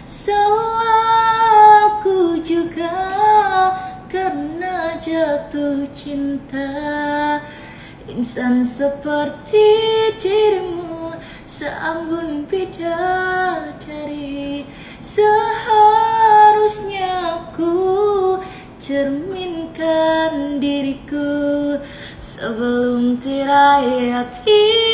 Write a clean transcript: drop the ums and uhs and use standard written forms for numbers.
salah aku juga karena jatuh cinta. Insan seperti dirimu seanggun bidadari, seharusnya aku cerminkan diriku sebelum tirai hati.